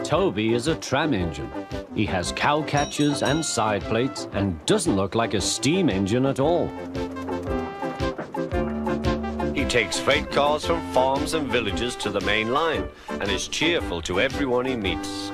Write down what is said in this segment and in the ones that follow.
Toby is a tram engine. He has cow catchers and side plates and doesn't look like a steam engine at all. He takes freight cars from farms and villages to the main line and is cheerful to everyone he meets.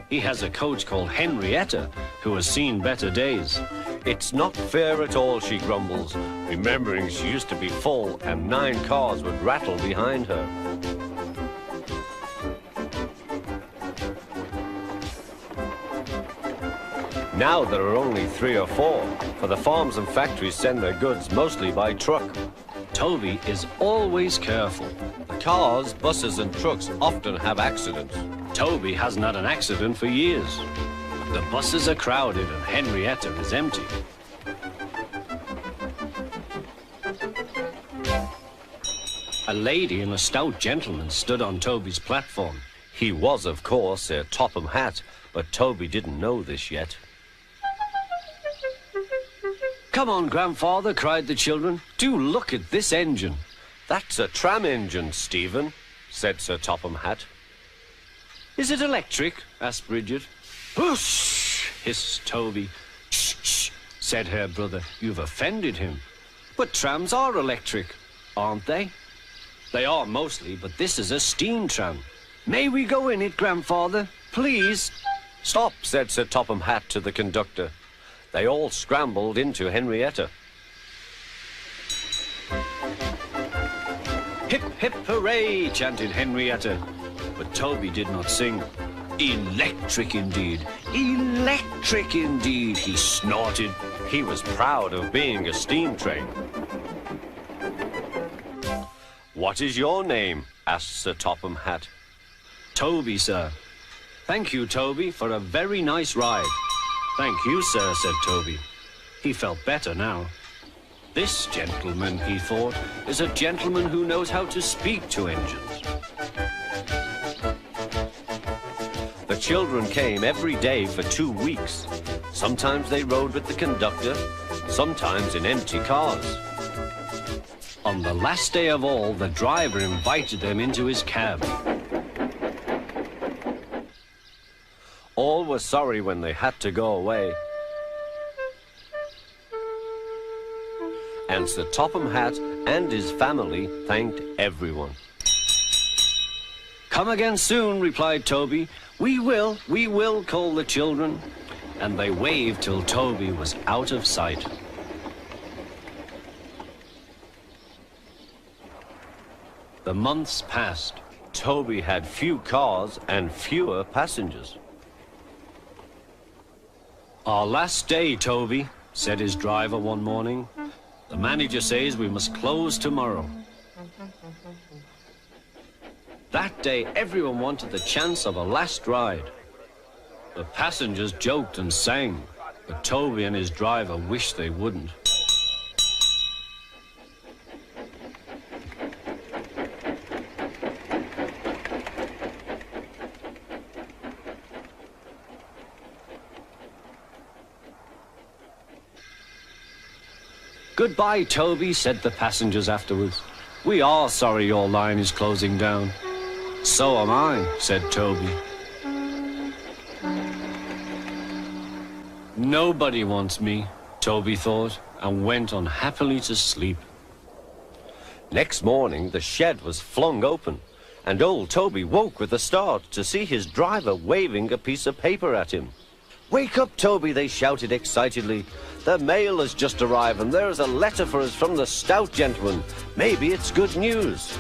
He has a coach called Henrietta, who has seen better days. It's not fair at all, she grumbles, remembering she used to be full and 9 cars would rattle behind her. Now there are only 3 or 4, for the farms and factories send their goods mostly by truck. Toby is always careful. The cars, buses and trucks often have accidents. Toby hasn't had an accident for years. The buses are crowded and Henrietta is empty. A lady and a stout gentleman stood on Toby's platform. He was, of course, a Topham Hatt, but Toby didn't know this yet. "Come on, grandfather," cried the children. "Do look at this engine." "That's a tram engine, Stephen," said Sir Topham Hatt. "Is it electric?" asked Bridget. "Whoosh!" hissed Toby. "Shh, shh," said her brother. "You've offended him." "But trams are electric, aren't they?" "They are mostly, but this is a steam tram." "May we go in it, grandfather? Please?" "Stop," said Sir Topham Hatt to the conductor. They all scrambled into Henrietta. "Hip, hip, hooray!" chanted Henrietta. But Toby did not sing. "Electric indeed! Electric indeed!" he snorted. He was proud of being a steam train. "What is your name?" asked Sir Topham Hatt. "Toby, sir." "Thank you, Toby, for a very nice ride." "Thank you, sir," said Toby. He felt better now. This gentleman, he thought, is a gentleman who knows how to speak to engines. The children came every day for 2 weeks. Sometimes they rode with the conductor, sometimes in empty cars. On the last day of all, the driver invited them into his cab. All were sorry when they had to go away. And Sir Topham Hatt and his family thanked everyone. "Come again soon," replied Toby. We will," called the children. And they waved till Toby was out of sight. The months passed. Toby had few cars and fewer passengers. "Our last day, Toby," said his driver one morning. "The manager says we must close tomorrow." That day, everyone wanted the chance of a last ride. The passengers joked and sang, but Toby and his driver wished they wouldn't. "Goodbye, Toby," said the passengers afterwards. "We are sorry your line is closing down." "So am I," said Toby. Nobody wants me, Toby thought, and went on happily to sleep. Next morning, the shed was flung open, and old Toby woke with a start to see his driver waving a piece of paper at him. "Wake up, Toby," they shouted excitedly. "The mail has just arrived, and there is a letter for us from the stout gentleman. Maybe it's good news."